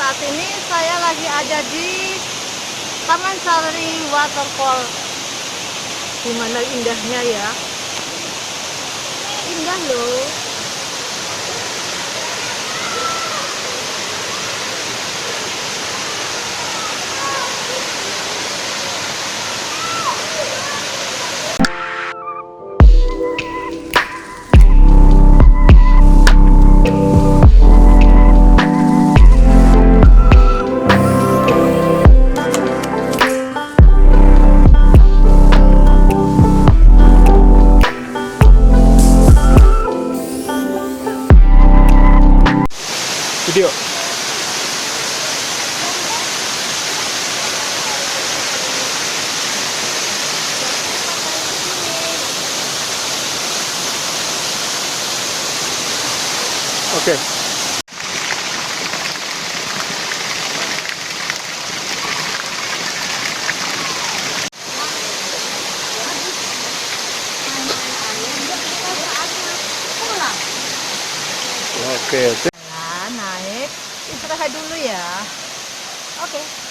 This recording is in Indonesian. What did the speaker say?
Saat ini saya lagi ada di Taman Sari Waterfall. Gimana indahnya ya? Indah loh. Video. Oke. Oke. Nah, naik istirahat dulu ya. Oke.